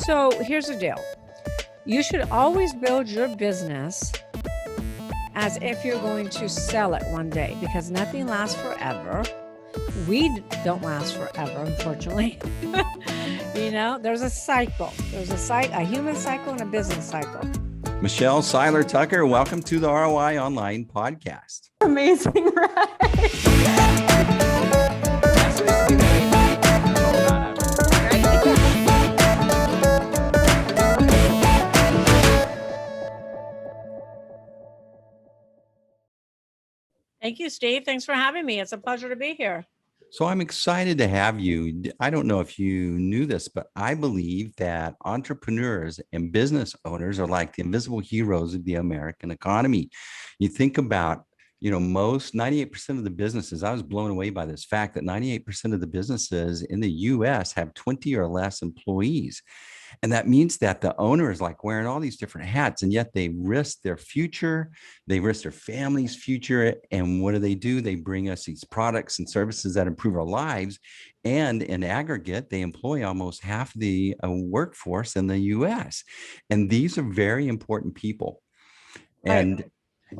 So here's the deal. You should always build your business as if you're going to sell it one day, because nothing lasts forever. We don't last forever, unfortunately. There's a cycle. There's a human cycle and a business cycle. Michelle Seiler Tucker, welcome to the ROI Online Podcast. Amazing, right? Thank you, Steve. Thanks for having me. It's a pleasure to be here. So I'm excited to have you. I don't know if you knew this, but I believe that entrepreneurs and business owners are like the invisible heroes of the American economy. You think about, most 98% of the businesses, I was blown away by this fact that 98% of the businesses in the US have 20 or less employees. And that means that the owner is like wearing all these different hats, and yet they risk their future, they risk their family's future. And what do? They bring us these products and services that improve our lives. And in aggregate, they employ almost half the workforce in the US. And these are very important people. And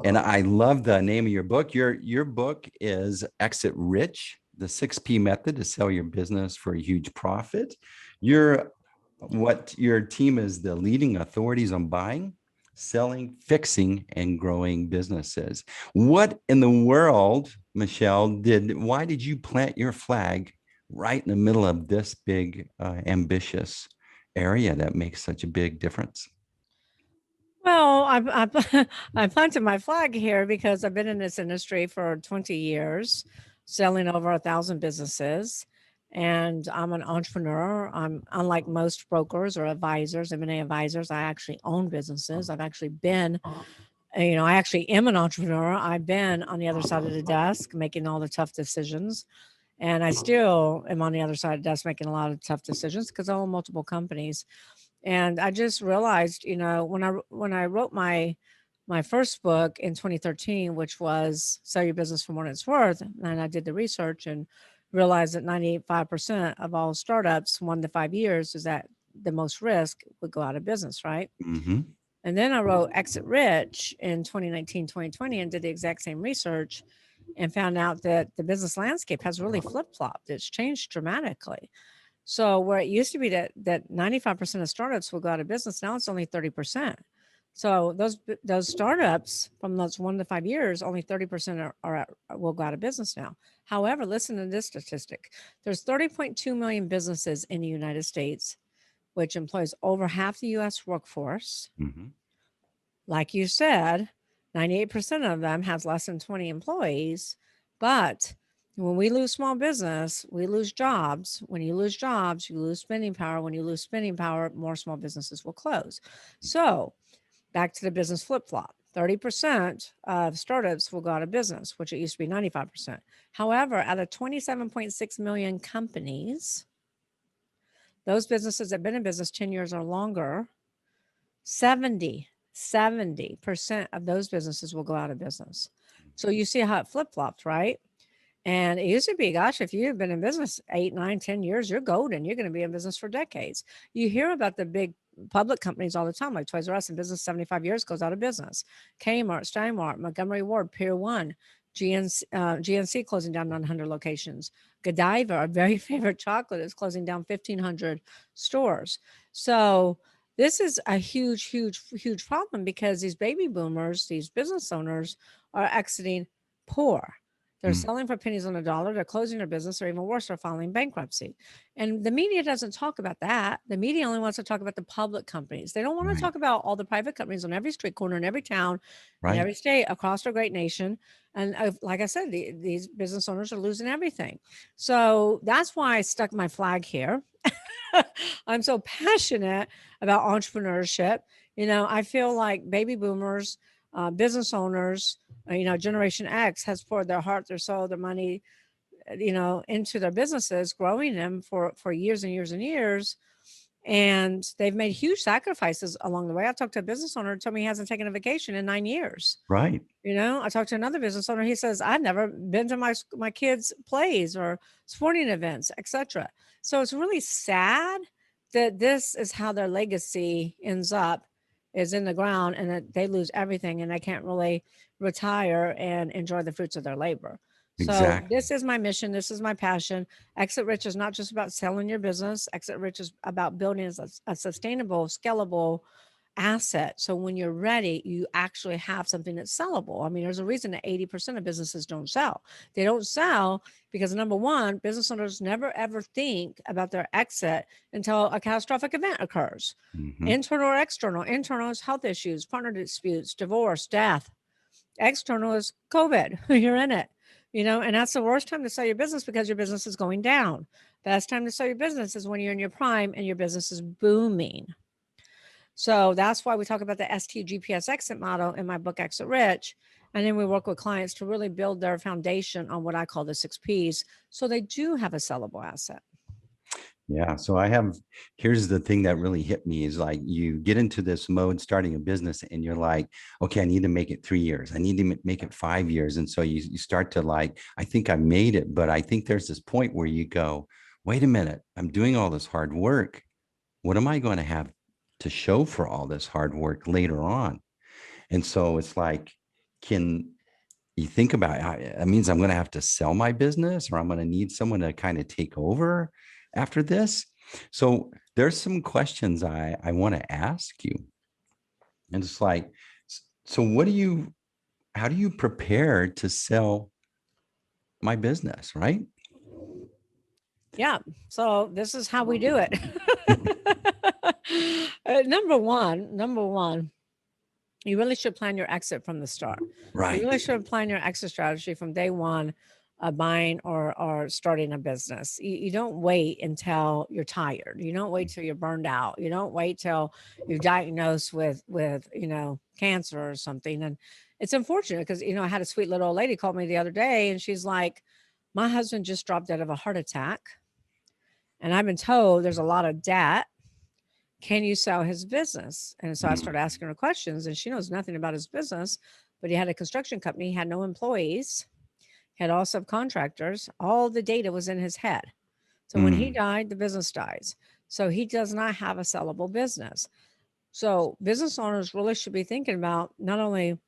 I love the name of your book. Your book is Exit Rich, the 6P method to sell your business for a huge profit. What your team is the leading authorities on buying, selling, fixing, and growing businesses. What in the world, Michelle, why did you plant your flag right in the middle of this big, ambitious area that makes such a big difference? Well, I planted my flag here because I've been in this industry for 20 years, selling over 1,000 businesses. And I'm an entrepreneur. I'm unlike most brokers or advisors, M&A advisors. I actually own businesses. I've actually been, I actually am an entrepreneur. I've been on the other side of the desk making all the tough decisions. And I still am on the other side of the desk making a lot of tough decisions because I own multiple companies. And I just realized, when I wrote my first book in 2013, which was Sell Your Business for What It's Worth, and I did the research and realized that 95% of all startups, 1 to 5 years, is that the most risk would go out of business, right? Mm-hmm. And then I wrote Exit Rich in 2019, 2020, and did the exact same research and found out that the business landscape has really flip-flopped. It's changed dramatically. So where it used to be that 95% of startups will go out of business, now it's only 30%. So those startups from those 1 to 5 years, only 30% will go out of business now. However, listen to this statistic. There's 30.2 million businesses in the United States, which employs over half the U.S. workforce. Mm-hmm. Like you said, 98% of them has less than 20 employees. But when we lose small business, we lose jobs. When you lose jobs, you lose spending power. When you lose spending power, more small businesses will close. So back to the business flip-flop. 30% of startups will go out of business, which it used to be 95%. However, out of 27.6 million companies, those businesses that have been in business 10 years or longer, 70% of those businesses will go out of business. So you see how it flip-flopped, right? And it used to be, gosh, if you've been in business 8, 9, 10 years, you're golden. You're going to be in business for decades. You hear about the big public companies all the time, like Toys R Us in business 75 years, goes out of business. Kmart, Steinmart, Montgomery Ward, Pier 1, GNC closing down 900 locations. Godiva, our very favorite chocolate, is closing down 1,500 stores. So this is a huge, huge, huge problem because these baby boomers, these business owners are exiting poor. They're selling for pennies on the dollar. They're closing their business, or even worse, they're filing bankruptcy. And the media doesn't talk about that. The media only wants to talk about the public companies. They don't want to talk about all the private companies on every street corner in every town, in every state across our great nation. And like I said, these business owners are losing everything. So that's why I stuck my flag here. I'm so passionate about entrepreneurship. I feel like baby boomers, business owners, Generation X has poured their heart, their soul, their money, into their businesses, growing them for years and years and years. And they've made huge sacrifices along the way. I talked to a business owner who told me he hasn't taken a vacation in 9 years. Right. I talked to another business owner. He says, I've never been to my kids' plays or sporting events, etc. So it's really sad that this is how their legacy ends up, is in the ground, and that they lose everything and they can't really retire and enjoy the fruits of their labor. So Exactly. this is my mission. This is my passion. Exit Rich is not just about selling your business. Exit Rich is about building a sustainable, scalable asset. So when you're ready, you actually have something that's sellable. I mean, there's a reason that 80% of businesses don't sell. They don't sell because, number one, business owners never ever think about their exit until a catastrophic event occurs. Hmm. Internal or external. Internal is health issues, partner disputes, divorce, death. External is COVID. You're in it. And that's the worst time to sell your business because your business is going down. Best time to sell your business is when you're in your prime and your business is booming. So that's why we talk about the STGPS exit model in my book, Exit Rich. And then we work with clients to really build their foundation on what I call the 6 Ps. So they do have a sellable asset. Yeah. So here's the thing that really hit me is like you get into this mode starting a business and you're like, okay, I need to make it 3 years. I need to make it 5 years. And so you start to like, I think I made it, but I think there's this point where you go, wait a minute, I'm doing all this hard work. What am I going to have to show for all this hard work later on? And so it's like, can you think about it? That means I'm going to have to sell my business or I'm going to need someone to kind of take over after this. So there's some questions I want to ask you. And it's like, so how do you prepare to sell my business, right? Yeah. So this is how we do it. Number one, you really should plan your exit from the start. You Right. really should plan your exit strategy from day one of buying or starting a business. You don't wait until you're tired. You don't wait till you're burned out. You don't wait till you're diagnosed with cancer or something. And it's unfortunate because I had a sweet little old lady call me the other day, and she's like, "My husband just dropped dead of a heart attack, and I've been told there's a lot of debt. Can you sell his business?" And so I started asking her questions, and she knows nothing about his business, but he had a construction company, he had no employees, he had all subcontractors. All the data was in his head. So when he Mm, died, the business dies. So he does not have a sellable business. So business owners really should be thinking about not only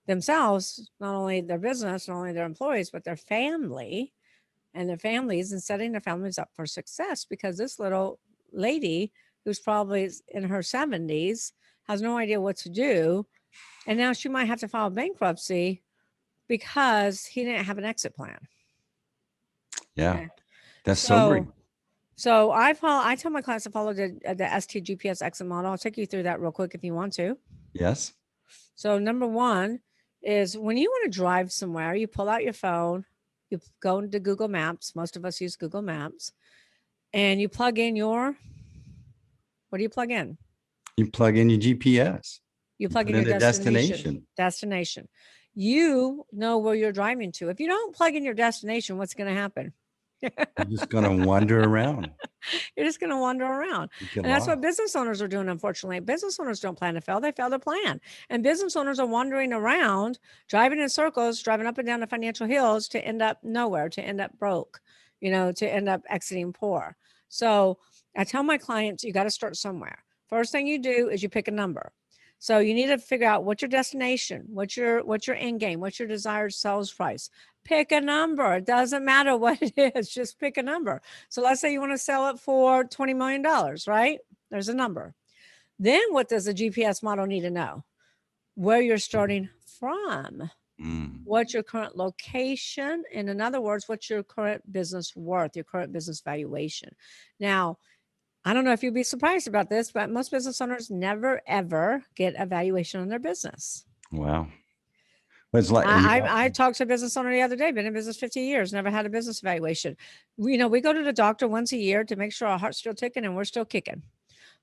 themselves, not only their business, not only their employees, but their family and their families, and setting their families up for success, because this little lady who's probably in her 70s has no idea what to do. And now she might have to file bankruptcy because he didn't have an exit plan. yeah, Okay. that's So sobering. I tell my clients to follow the STGPS exit model. I'll take you through that real quick if you want to. Yes. So number one is when you want to drive somewhere, you pull out your phone, you go into Google Maps. Most of us use Google Maps, and you plug in what do you plug in? You plug in your GPS, You you plug put in your in a destination. destination. Destination. You know where you're driving to. If you don't plug in your destination, what's going to happen? You're just going to wander around. You're just going to wander around. You get And that's what lost. business owners are doing, unfortunately. Business owners don't plan to fail, they fail to plan. And business owners are wandering around, driving in circles, driving up and down the financial hills to end up nowhere, to end up broke, to end up exiting poor. So I tell my clients, you got to start somewhere. First thing you do is you pick a number. So you need to figure out what's your destination, what's your end game, what's your desired sales price. Pick a number. It doesn't matter what it is, just pick a number. So let's say you want to sell it for $20 million, right? There's a number. Then what does the GPS model need to know? Where you're starting from. Mm. What's your current location? And in other words, what's your current business worth, your current business valuation? Now, I don't know if you'd be surprised about this, but most business owners never, ever get a valuation on their business. Wow. But it's like, I talked to a business owner the other day, been in business 50 years, never had a business evaluation. We go to the doctor once a year to make sure our heart's still ticking and we're still kicking.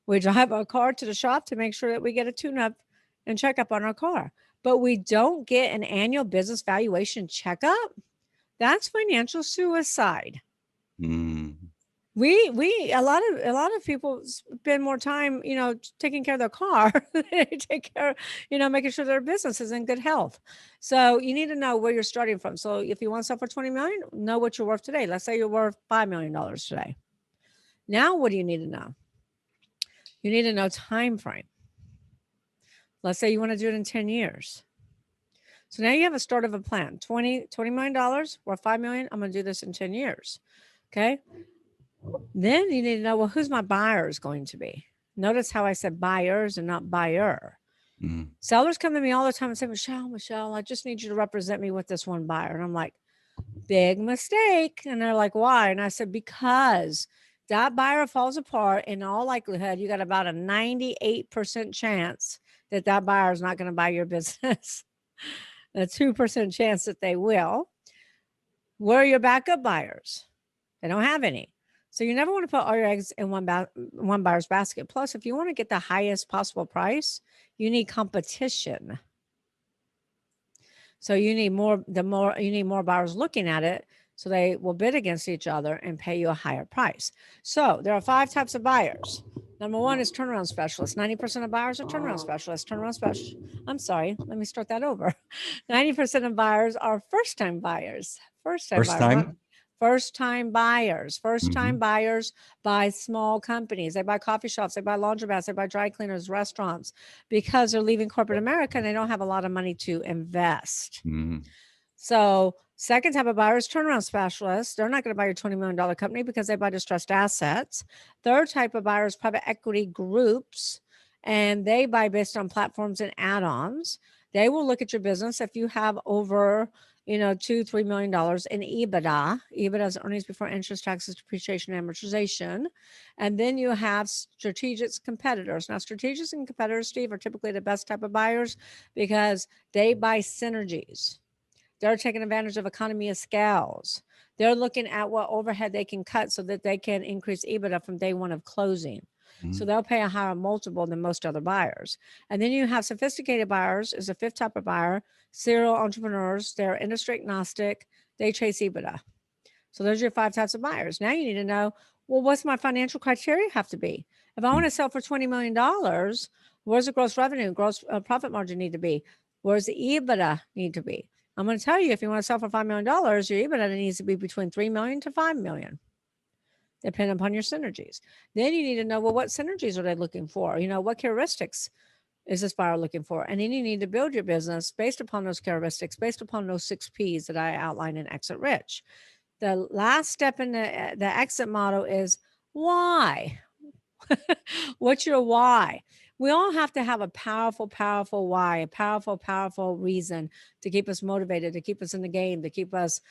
We drive our car to the shop to make sure that we get a tune-up and checkup on our car. But we don't get an annual business valuation checkup. That's financial suicide. mm, We a lot of people spend more time, taking care of their car than they take care, making sure their business is in good health. So you need to know where you're starting from. So if you want to sell for 20 million, what you're worth today. Let's say you're worth $5 million today. Now, what do you need to know? You need to know time frame. Let's say you want to do it in 10 years. So now you have a start of a plan. $20 million or $5 million. I'm going to do this in 10 years. Okay. Then you need to know, well, who's my buyers going to be? Notice how I said buyers and not buyer. Mm. Sellers come to me all the time and say, Michelle, I just need you to represent me with this one buyer. And I'm like, big mistake. And they're like, why? And I said, because that buyer falls apart. In all likelihood, you got about a 98% chance that that buyer is not going to buy your business. A 2% chance that they will. Where are your backup buyers? They don't have any. So you never want to put all your eggs in one buyer's basket. Plus, if you want to get the highest possible price, you need competition. So you need more buyers looking at it, so they will bid against each other and pay you a higher price. So there are 5 types of buyers. Number 1 is turnaround specialists. 90% of buyers are turnaround specialists. I'm sorry, let me start that over. 90% of buyers are first-time buyers. First-time buyers. First-time buyers buy small companies. They buy coffee shops. They buy laundromats. They buy dry cleaners, restaurants, because they're leaving corporate America and they don't have a lot of money to invest. Mm-hmm. So second type of buyer is turnaround specialists. They're not going to buy your $20 million company because they buy distressed assets. Third type of buyer is private equity groups, and they buy based on platforms and add-ons. They will look at your business if you have over $2-3 million in EBITDA. EBITDA is earnings before interest, taxes, depreciation, amortization. And then you have strategic competitors. Now, strategics and competitors, Steve, are typically the best type of buyers because they buy synergies. They're taking advantage of economy of scales. They're looking at what overhead they can cut so that they can increase EBITDA from day one of closing. So they'll pay a higher multiple than most other buyers. And then you have sophisticated buyers is a 5th type of buyer, serial entrepreneurs. They're industry agnostic. They chase EBITDA. So those are your 5 types of buyers. Now you need to know, well, what's my financial criteria have to be? If I want to sell for $20 million, where's the gross revenue, gross profit margin need to be? Where's the EBITDA need to be? I'm going to tell you, if you want to sell for $5 million, your EBITDA needs to be between $3 million to $5 million. Depending upon your synergies. Then you need to know, well, what synergies are they looking for? What characteristics is this buyer looking for? And then you need to build your business based upon those characteristics, based upon those 6 Ps that I outlined in Exit Rich. The last step in the exit model is why. What's your why? We all have to have a powerful, powerful why, a powerful, powerful reason to keep us motivated, to keep us in the game, to keep us,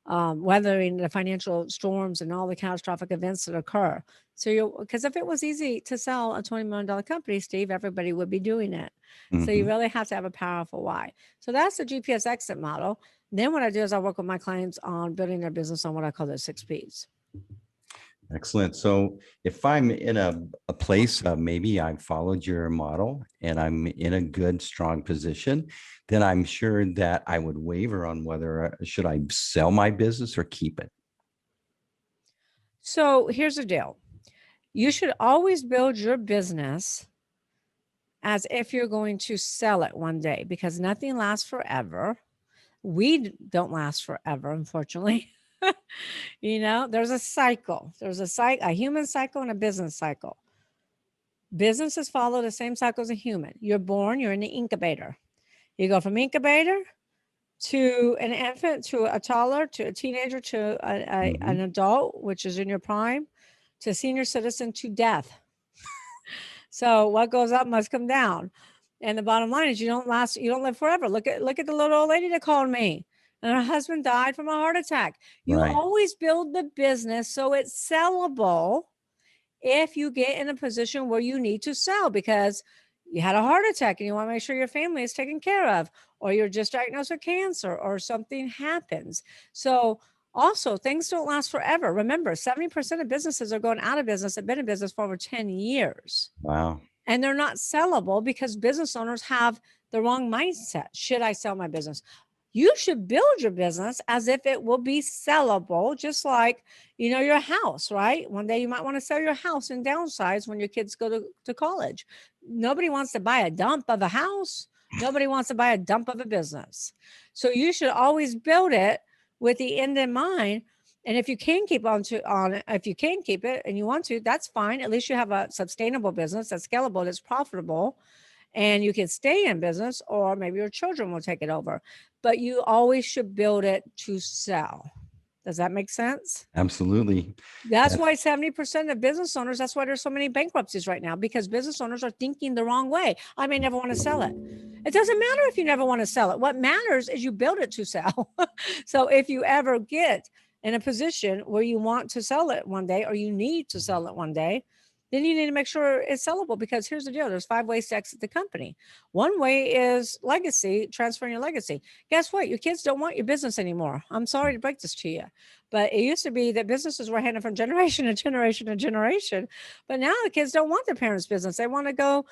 weathering the financial storms and all the catastrophic events that occur. So because if it was easy to sell a $20 million company, Steve, everybody would be doing it. So you really have to have a powerful why. So that's the GPS exit model. Then what I do is I work with my clients on building their business on what I call the 6 Ps. Excellent. So if I'm in a place, maybe I've followed your model and I'm in a good, strong position, then I'm sure that I would waver on whether should I sell my business or keep it. So here's the deal. You should always build your business as if you're going to sell it one day, because nothing lasts forever. We don't last forever, unfortunately. There's a cycle. There's a human cycle and a business cycle. Businesses follow the same cycle as a human. You're born, you're in the incubator. You go from incubator to an infant, to a toddler, to a teenager, to an adult, which is in your prime, to a senior citizen, to death. So what goes up must come down. And the bottom line is you don't live forever. Look at the little old lady that called me. And her husband died from a heart attack. You always build the business so it's sellable if you get in a position where you need to sell because you had a heart attack and you want to make sure your family is taken care of, or you're just diagnosed with cancer or something happens. So also, things don't last forever. Remember, 70% of businesses are going out of business, have been in business for over 10 years. Wow. And they're not sellable because business owners have the wrong mindset. Should I sell my business? You should build your business as if it will be sellable, just like, your house, right? One day you might want to sell your house and downsize when your kids go to college. Nobody wants to buy a dump of a house. Nobody wants to buy a dump of a business. So you should always build it with the end in mind. And if you can keep if you can keep it and you want to, that's fine. At least you have a sustainable business that's scalable, that's profitable, and you can stay in business, or maybe your children will take it over. But you always should build it to sell. Does that make sense? Absolutely. That's why 70% of business owners, that's why there's so many bankruptcies right now, because business owners are thinking the wrong way. I may never want to sell it. It doesn't matter if you never want to sell it. What matters is you build it to sell. So if you ever get in a position where you want to sell it one day, or you need to sell it one day, then you need to make sure it's sellable, because here's the deal. There's 5 ways to exit the company. One way is legacy, transferring your legacy. Guess what? Your kids don't want your business anymore. I'm sorry to break this to you, but it used to be that businesses were handed from generation to generation to generation. But now the kids don't want their parents' business. They want to go,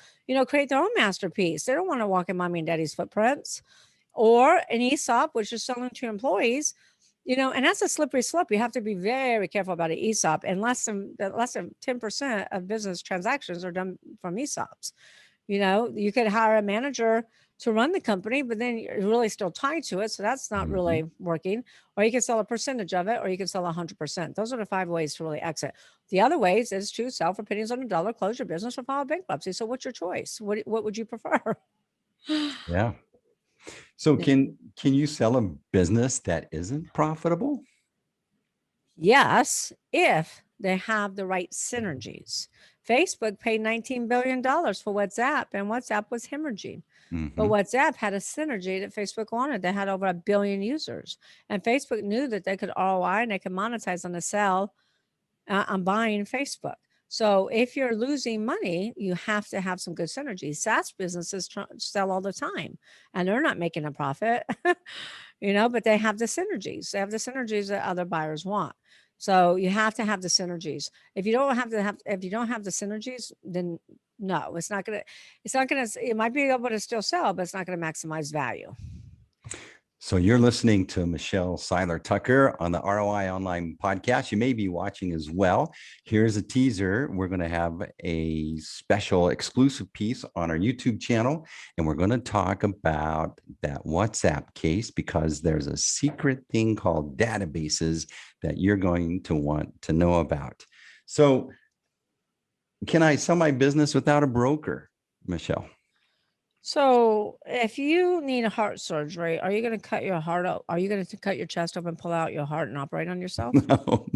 create their own masterpiece. They don't want to walk in mommy and daddy's footprints. Or an ESOP, which is selling to employees. And that's a slippery slope. You have to be very careful about an ESOP. And less than 10% of business transactions are done from ESOPs. You could hire a manager to run the company, but then you're really still tied to it. So that's not really working. Or you can sell a percentage of it, or you can sell 100%. Those are the 5 ways to really exit. The other ways is to sell for pennies on the dollar, close your business, or file bankruptcy. So what's your choice? What would you prefer? Yeah. So can you sell a business that isn't profitable? Yes, if they have the right synergies. Facebook paid $19 billion for WhatsApp, and WhatsApp was hemorrhaging. But WhatsApp had a synergy that Facebook wanted. They had over 1 billion users, and Facebook knew that they could ROI and they could monetize on the sell on buying Facebook. So if you're losing money, you have to have some good synergies. SaaS businesses sell all the time, and they're not making a profit, but they have the synergies. They have the synergies that other buyers want. So you have to have the synergies. If you don't have the synergies, then no, it might be able to still sell, but it's not going to maximize value. So you're listening to Michelle Seiler Tucker on the ROI Online Podcast. You may be watching as well. Here's a teaser. We're going to have a special exclusive piece on our YouTube channel, and we're going to talk about that WhatsApp case, because there's a secret thing called databases that you're going to want to know about. So can I sell my business without a broker, Michelle? So if you need a heart surgery, are you going to cut your heart out? Are you going to cut your chest open, pull out your heart, and operate on yourself? No.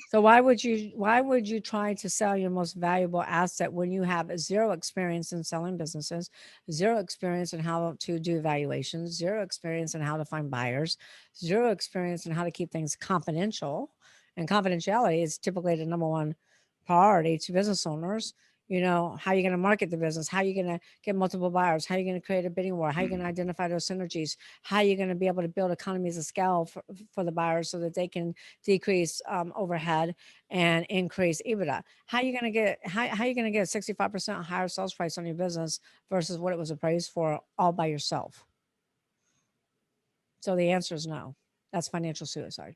So why would you try to sell your most valuable asset when you have 0 experience in selling businesses, 0 experience in how to do evaluations, 0 experience in how to find buyers, 0 experience in how to keep things confidential? And confidentiality is typically the number 1 priority to business owners. How are you going to market the business? How are you going to get multiple buyers? How are you going to create a bidding war? How are you going to identify those synergies? How are you going to be able to build economies of scale for the buyers so that they can decrease overhead and increase EBITDA? How are you going to get a 65% higher sales price on your business versus what it was appraised for all by yourself? So the answer is no. That's financial suicide.